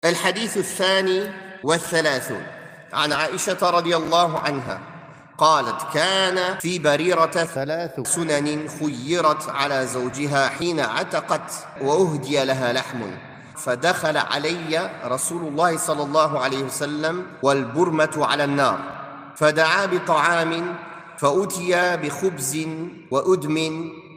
الحديث الثاني والثلاثون عن عائشة رضي الله عنها قالت كان في بريرة 3 سنن خيرت على زوجها حين عتقت وأهدي لها لحم فدخل علي رسول الله صلى الله عليه وسلم والبرمة على النار فدعا بطعام فأتي بخبز وأدم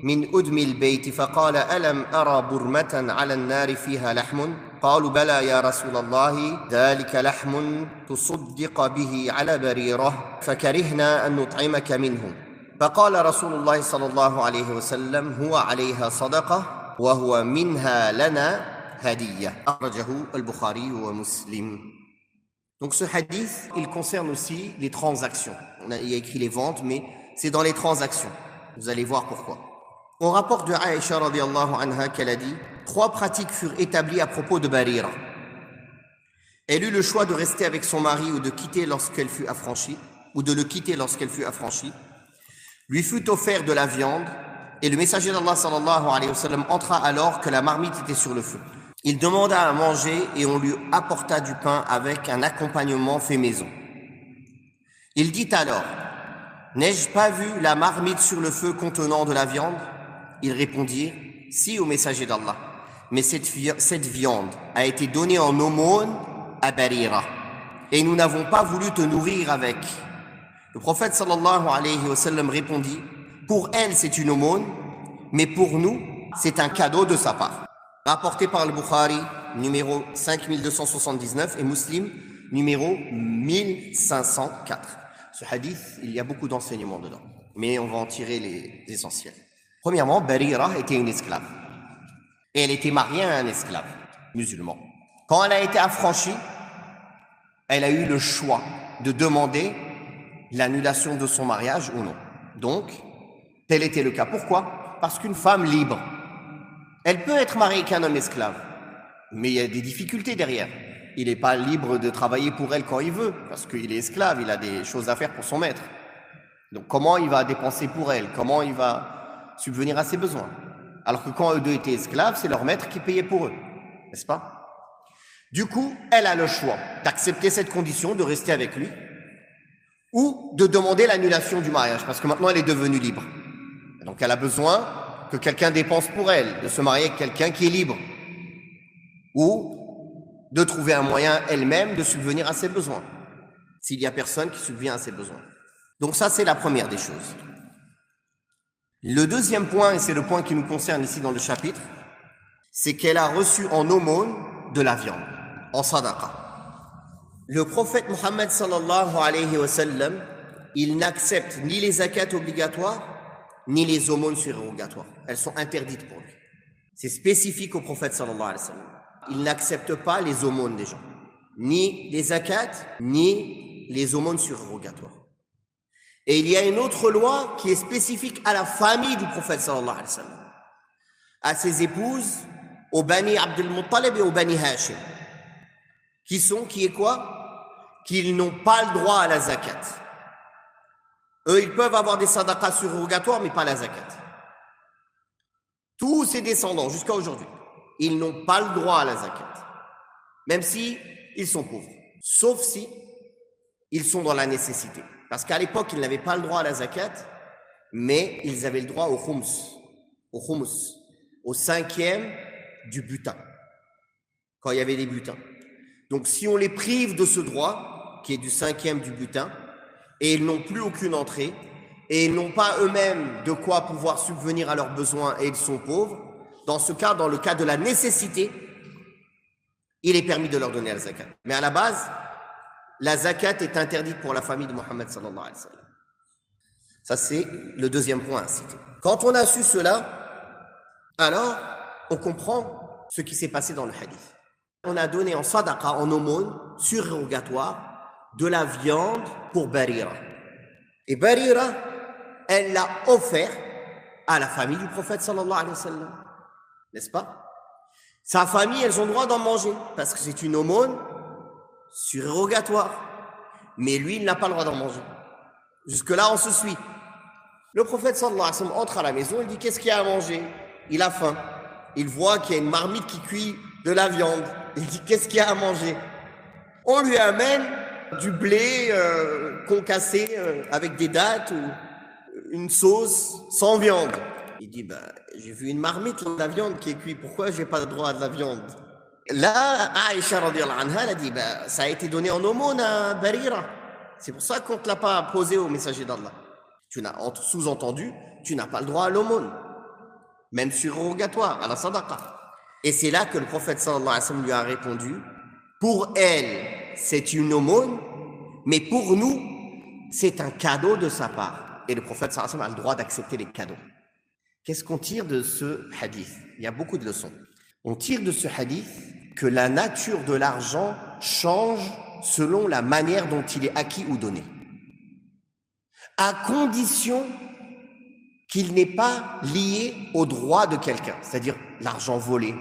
من أدم البيت فقال ألم أرى برمة على النار فيها لحم قالوا بلى يا رسول الله ذلك لحم تصدق به على بريرة فكرهنا أن نطعمك منه فقال رسول الله صلى الله عليه وسلم هو عليها صدقة وهو منها لنا هدية أخرجه البخاري ومسلم. Donc ce hadith, il concerne aussi les transactions. Il y a écrit les ventes, mais c'est dans les transactions. Vous allez voir pourquoi. On rapporte de Aïcha radiyallahu anha qu'elle a dit 3 pratiques furent établies à propos de Barira. Elle eut le choix de rester avec son mari ou de quitter lorsqu'elle fut affranchie, ou de le quitter lorsqu'elle fut affranchie. Lui fut offert de la viande, et le messager d'Allah sallallahu alayhi wa sallam entra alors que la marmite était sur le feu. Il demanda à manger et on lui apporta du pain avec un accompagnement fait maison. Il dit alors, n'ai-je pas vu la marmite sur le feu contenant de la viande? Ils répondirent, si au messager d'Allah. Mais cette viande a été donnée en aumône à Barira. Et nous n'avons pas voulu te nourrir avec. Le prophète sallallahu alayhi wa sallam répondit, pour elle c'est une aumône, mais pour nous c'est un cadeau de sa part. Rapporté par le Bukhari, numéro 5279, et Muslim, numéro 1504. Ce hadith, il y a beaucoup d'enseignements dedans, mais on va en tirer les essentiels. Premièrement, Barira était une esclave. Et elle était mariée à un esclave musulman. Quand elle a été affranchie, elle a eu le choix de demander l'annulation de son mariage ou non. Donc, tel était le cas. Pourquoi? Parce qu'une femme libre, elle peut être mariée qu'un homme esclave, mais il y a des difficultés derrière. Il n'est pas libre de travailler pour elle quand il veut, parce qu'il est esclave, il a des choses à faire pour son maître. Donc comment il va dépenser pour elle? Comment il va subvenir à ses besoins? Alors que quand eux deux étaient esclaves, c'est leur maître qui payait pour eux, n'est-ce pas? Du coup, elle a le choix d'accepter cette condition, de rester avec lui, ou de demander l'annulation du mariage, parce que maintenant elle est devenue libre. Donc elle a besoin que quelqu'un dépense pour elle, de se marier avec quelqu'un qui est libre, ou de trouver un moyen elle-même de subvenir à ses besoins, s'il n'y a personne qui subvient à ses besoins. Donc ça, c'est la première des choses. Le deuxième point, et c'est le point qui nous concerne ici dans le chapitre, c'est qu'elle a reçu en aumône de la viande, en sadaqa. Le prophète Mohammed sallallahu alayhi wa sallam, il n'accepte ni les zakats obligatoires, ni les aumônes surérogatoires. Elles sont interdites pour lui. C'est spécifique au prophète sallallahu alayhi wa sallam. Il n'accepte pas les aumônes des gens, ni les zakats, ni les aumônes surérogatoires. Et il y a une autre loi qui est spécifique à la famille du prophète sallallahu alayhi wa sallam, à ses épouses, aux Bani Abdul Muttalib et aux Bani Hashim, qui est quoi? Qu'ils n'ont pas le droit à la zakat. Eux, ils peuvent avoir des sadaqas surrogatoires, mais pas la zakat. Tous ses descendants, jusqu'à aujourd'hui, ils n'ont pas le droit à la zakat, même si ils sont pauvres, sauf si ils sont dans la nécessité. Parce qu'à l'époque, ils n'avaient pas le droit à la zakat, mais ils avaient le droit au khums, au 5e du butin, quand il y avait des butins. Donc si on les prive de ce droit, qui est du 5e du butin, et ils n'ont plus aucune entrée, et ils n'ont pas eux-mêmes de quoi pouvoir subvenir à leurs besoins, et ils sont pauvres, dans ce cas, dans le cas de la nécessité, il est permis de leur donner la zakat. Mais à la base, la zakat est interdite pour la famille de Mohammed sallallahu alayhi wa sallam. Ça, c'est le deuxième point à citer. Quand on a su cela, alors on comprend ce qui s'est passé dans le hadith. On a donné en sadaqa, en aumône, surrogatoire, de la viande pour Barira. Et Barira, elle l'a offert à la famille du prophète sallallahu alayhi wa sallam. N'est-ce pas? Sa famille, elles ont le droit d'en manger, parce que c'est une aumône surrogatoire. Mais lui, il n'a pas le droit d'en manger. Jusque-là, on se suit. Le prophète sallallahu alayhi wa sallam entre à la maison, il dit, qu'est-ce qu'il y a à manger? Il a faim. Il voit qu'il y a une marmite qui cuit de la viande. Il dit, qu'est-ce qu'il y a à manger? On lui amène du blé concassé avec des dattes ou une sauce sans viande. Il dit, j'ai vu une marmite de la viande qui est cuite, pourquoi j'ai pas le droit à de la viande? Là, Aïcha radiallahu anha, elle a dit, ça a été donné en aumône à Barira. C'est pour ça qu'on ne te l'a pas posé au messager d'Allah. Sous-entendu, tu n'as pas le droit à l'aumône, même surrogatoire, à la sadaqa. Et c'est là que le prophète sallallahu alayhi wa sallam lui a répondu, pour elle, c'est une aumône, mais pour nous, c'est un cadeau de sa part. Et le prophète sallallahu alayhi wa sallam a le droit d'accepter les cadeaux. Qu'est-ce qu'on tire de ce hadith? Il y a beaucoup de leçons. On tire de ce hadith que la nature de l'argent change selon la manière dont il est acquis ou donné, à condition qu'il n'est pas lié au droit de quelqu'un, c'est-à-dire l'argent volé.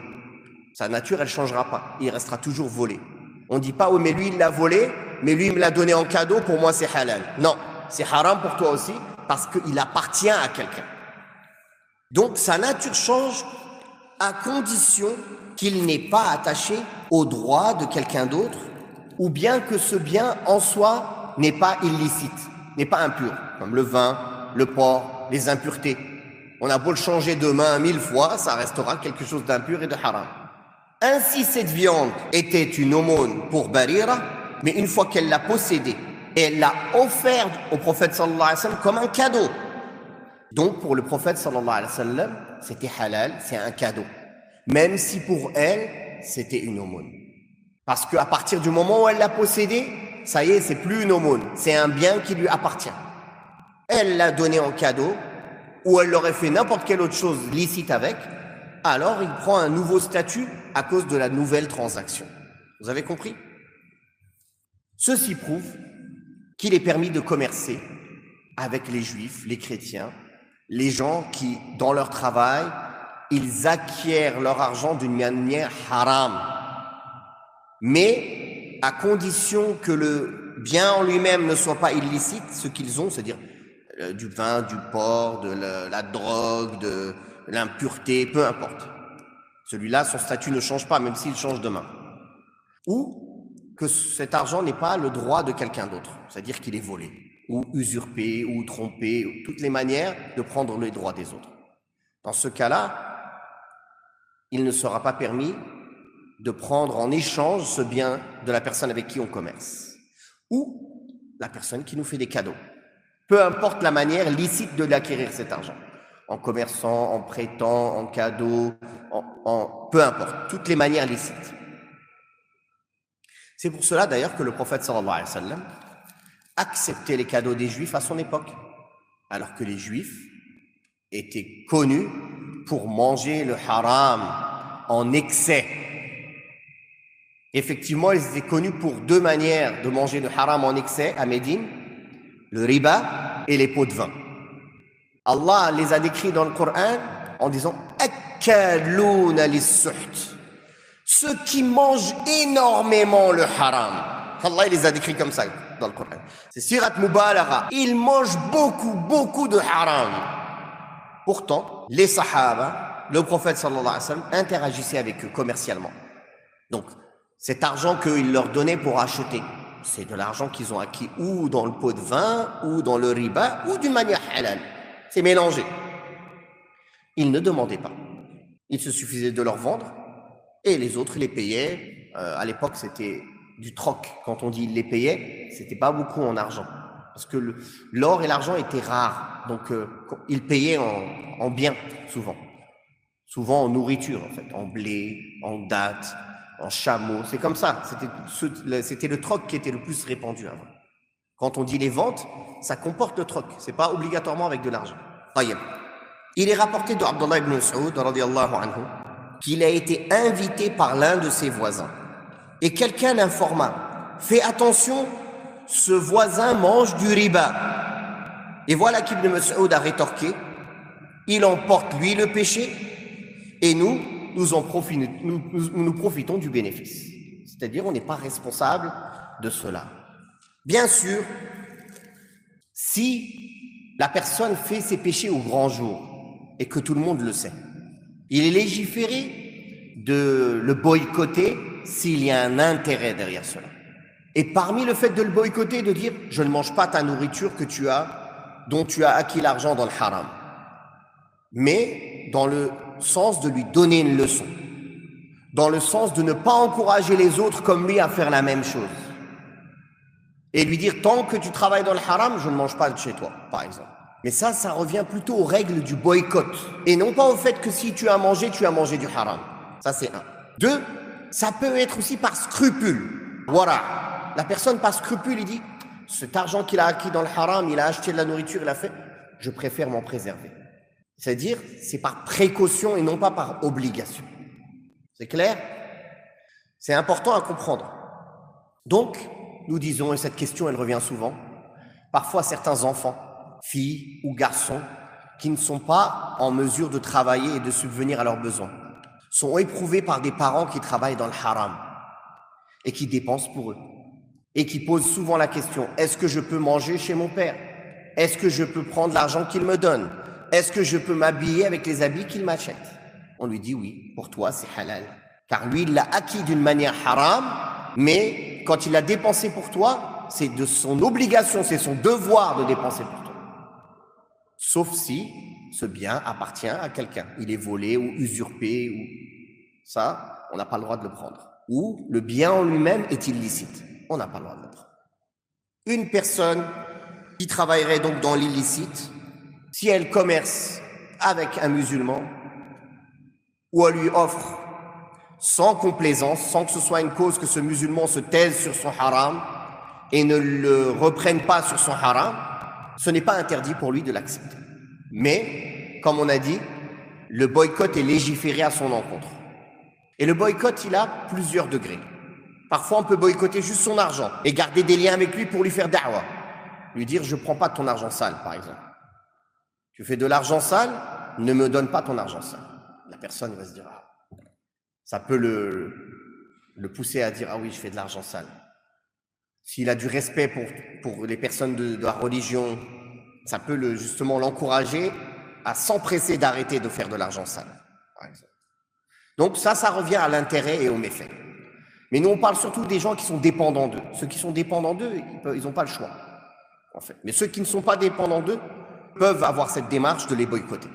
Sa nature, elle ne changera pas, il restera toujours volé. On ne dit pas, oui, mais lui, il l'a volé, mais lui, il me l'a donné en cadeau, pour moi, c'est halal. Non, c'est haram pour toi aussi, parce qu'il appartient à quelqu'un. Donc, sa nature change à condition qu'il n'est pas attaché au droit de quelqu'un d'autre, ou bien que ce bien en soi n'est pas illicite, n'est pas impur, comme le vin, le porc, les impuretés. On a beau le changer de main 1000 fois, ça restera quelque chose d'impur et de haram. Ainsi, cette viande était une aumône pour Barira, mais une fois qu'elle l'a possédée, elle l'a offerte au prophète sallallahu alayhi wa sallam comme un cadeau. Donc, pour le prophète sallallahu alayhi wa sallam, c'était halal, c'est un cadeau. Même si pour elle, c'était une aumône. Parce qu'à partir du moment où elle l'a possédé, ça y est, c'est plus une aumône, c'est un bien qui lui appartient. Elle l'a donné en cadeau, ou elle l'aurait fait n'importe quelle autre chose licite avec, alors il prend un nouveau statut à cause de la nouvelle transaction. Vous avez compris? Ceci prouve qu'il est permis de commercer avec les juifs, les chrétiens, les gens qui, dans leur travail, ils acquièrent leur argent d'une manière haram. Mais à condition que le bien en lui-même ne soit pas illicite, ce qu'ils ont, c'est-à-dire du vin, du porc, de la drogue, de l'impureté, peu importe. Celui-là, son statut ne change pas, même s'il change demain. Ou que cet argent n'est pas le droit de quelqu'un d'autre, c'est-à-dire qu'il est volé, ou usurpé, ou trompé, ou toutes les manières de prendre les droits des autres. Dans ce cas-là, il ne sera pas permis de prendre en échange ce bien de la personne avec qui on commerce, ou la personne qui nous fait des cadeaux. Peu importe la manière licite de l'acquérir cet argent, en commerçant, en prêtant, en cadeau, peu importe, toutes les manières licites. C'est pour cela d'ailleurs que le prophète sallallahu alayhi wa sallam acceptait les cadeaux des juifs à son époque, alors que les juifs étaient connus pour manger le haram en excès. Effectivement, ils étaient connus pour deux manières de manger le haram en excès à Médine, le riba et les pots de vin. Allah les a décrits dans le Coran en disant « Akkalouna lis-suht » ceux qui mangent énormément le haram. Allah les a décrits comme ça dans le Coran. C'est Sirat Mubalagha. Ils mangent beaucoup de haram. Pourtant, les Sahaba, le prophète sallallahu alayhi wa sallam, interagissaient avec eux commercialement. Donc, cet argent qu'ils leur donnaient pour acheter, c'est de l'argent qu'ils ont acquis ou dans le pot de vin, ou dans le riba, ou d'une manière halal. C'est mélangé. Ils ne demandaient pas. Il se suffisait de leur vendre, et les autres les payaient. À l'époque, c'était du troc. Quand on dit ils les payaient, c'était pas beaucoup en argent. Parce que l'or et l'argent étaient rares. Donc, ils payaient en biens, souvent. Souvent en nourriture, en fait. En blé, en dattes, en chameaux. C'est comme ça. C'était le troc qui était le plus répandu avant. Quand on dit les ventes, ça comporte le troc. C'est pas obligatoirement avec de l'argent. Il est rapporté de Abdullah ibn Mas'ud, radiyallahu anhu, qu'il a été invité par l'un de ses voisins. Et quelqu'un l'informa. Fais attention, ce voisin mange du riba. Et voilà qu'Ibn Mas'ud a rétorqué. Il emporte lui le péché et nous profitons du bénéfice. C'est-à-dire, on n'est pas responsable de cela. Bien sûr, si la personne fait ses péchés au grand jour et que tout le monde le sait, il est légiféré de le boycotter s'il y a un intérêt derrière cela. Et parmi le fait de le boycotter, de dire « je ne mange pas ta nourriture dont tu as acquis l'argent dans le haram », mais dans le sens de lui donner une leçon, dans le sens de ne pas encourager les autres comme lui à faire la même chose. Et lui dire « tant que tu travailles dans le haram, je ne mange pas de chez toi », par exemple. Mais ça revient plutôt aux règles du boycott, et non pas au fait que si tu as mangé du haram. Ça, c'est un. Deux, ça peut être aussi par scrupule. Voilà. La personne, par scrupule, il dit « cet argent qu'il a acquis dans le haram, il a acheté de la nourriture, il a fait, je préfère m'en préserver. » C'est-à-dire, c'est par précaution et non pas par obligation. C'est clair? C'est important à comprendre. Donc, nous disons, et cette question, elle revient souvent, parfois certains enfants, filles ou garçons, qui ne sont pas en mesure de travailler et de subvenir à leurs besoins, sont éprouvés par des parents qui travaillent dans le haram et qui dépensent pour eux. Et qui posent souvent la question, est-ce que je peux manger chez mon père? Est-ce que je peux prendre l'argent qu'il me donne? Est-ce que je peux m'habiller avec les habits qu'il m'achète? On lui dit oui, pour toi c'est halal. Car lui, il l'a acquis d'une manière haram, mais quand il l'a dépensé pour toi, c'est de son obligation, c'est son devoir de dépenser pour toi. Sauf si ce bien appartient à quelqu'un. Il est volé ou usurpé, ou ça, on n'a pas le droit de le prendre. Ou le bien en lui-même est illicite. On n'a pas le droit de le prendre. Une personne qui travaillerait donc dans l'illicite, si elle commerce avec un musulman, ou elle lui offre sans complaisance, sans que ce soit une cause que ce musulman se taise sur son haram et ne le reprenne pas sur son haram, ce n'est pas interdit pour lui de l'accepter. Mais, comme on a dit, le boycott est légiféré à son encontre. Et le boycott, il a plusieurs degrés. Parfois, on peut boycotter juste son argent et garder des liens avec lui pour lui faire da'wa. Lui dire, je ne prends pas ton argent sale, par exemple. Tu fais de l'argent sale, ne me donne pas ton argent sale. La personne va se dire, ah, ça peut le pousser à dire, ah oui, je fais de l'argent sale. S'il a du respect pour les personnes de la religion, ça peut justement l'encourager à s'empresser d'arrêter de faire de l'argent sale, par exemple. Donc ça revient à l'intérêt et au méfait. Mais nous, on parle surtout des gens qui sont dépendants d'eux. Ceux qui sont dépendants d'eux, ils n'ont pas le choix, en fait. Mais ceux qui ne sont pas dépendants d'eux peuvent avoir cette démarche de les boycotter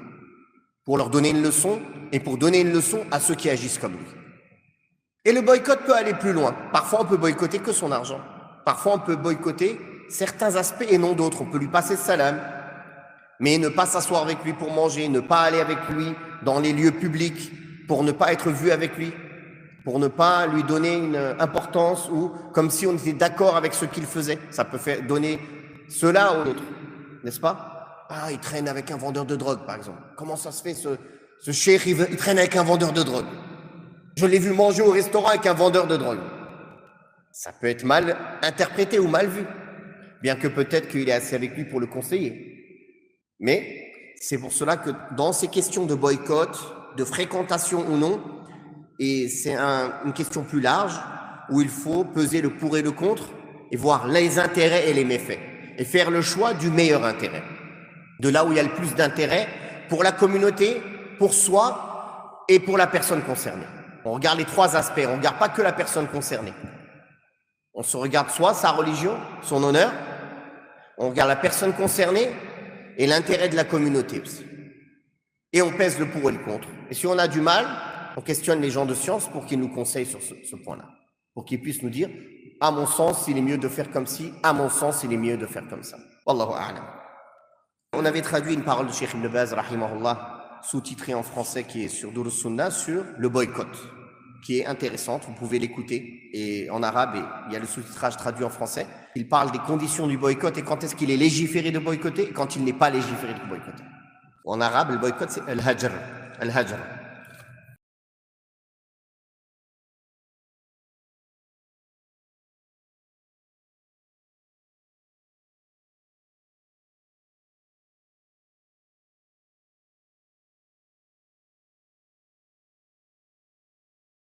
pour leur donner une leçon et pour donner une leçon à ceux qui agissent comme lui. Et le boycott peut aller plus loin. Parfois, on peut boycotter que son argent. Parfois, on peut boycotter certains aspects et non d'autres. On peut lui passer le salam, mais ne pas s'asseoir avec lui pour manger, ne pas aller avec lui dans les lieux publics pour ne pas être vu avec lui, pour ne pas lui donner une importance ou comme si on était d'accord avec ce qu'il faisait. Ça peut faire donner cela aux autres, n'est-ce pas? Ah, il traîne avec un vendeur de drogue, par exemple. Comment ça se fait, ce cheikh, il traîne avec un vendeur de drogue? Je l'ai vu manger au restaurant avec un vendeur de drogue. Ça peut être mal interprété ou mal vu, bien que peut-être qu'il est assis avec lui pour le conseiller. Mais c'est pour cela que dans ces questions de boycott, de fréquentation ou non, et c'est une question plus large, où il faut peser le pour et le contre, et voir les intérêts et les méfaits, et faire le choix du meilleur intérêt, de là où il y a le plus d'intérêt pour la communauté, pour soi et pour la personne concernée. On regarde les trois aspects, on ne regarde pas que la personne concernée. On se regarde soi, sa religion, son honneur, on regarde la personne concernée et l'intérêt de la communauté aussi. Et on pèse le pour et le contre. Et si on a du mal, on questionne les gens de science pour qu'ils nous conseillent sur ce point-là, pour qu'ils puissent nous dire, à mon sens, il est mieux de faire comme ci, à mon sens, il est mieux de faire comme ça. Wallahu a'lam. On avait traduit une parole de Cheikh Ibn Baz, rahimahullah, sous-titrée en français, qui est sur Dur Sunnah, sur le boycott, qui est intéressante, vous pouvez l'écouter. Et en arabe, il y a le sous-titrage traduit en français. Il parle des conditions du boycott et quand est-ce qu'il est légiféré de boycotter et quand il n'est pas légiféré de boycotter. En arabe, le boycott, c'est al-hajr. Al-hajr.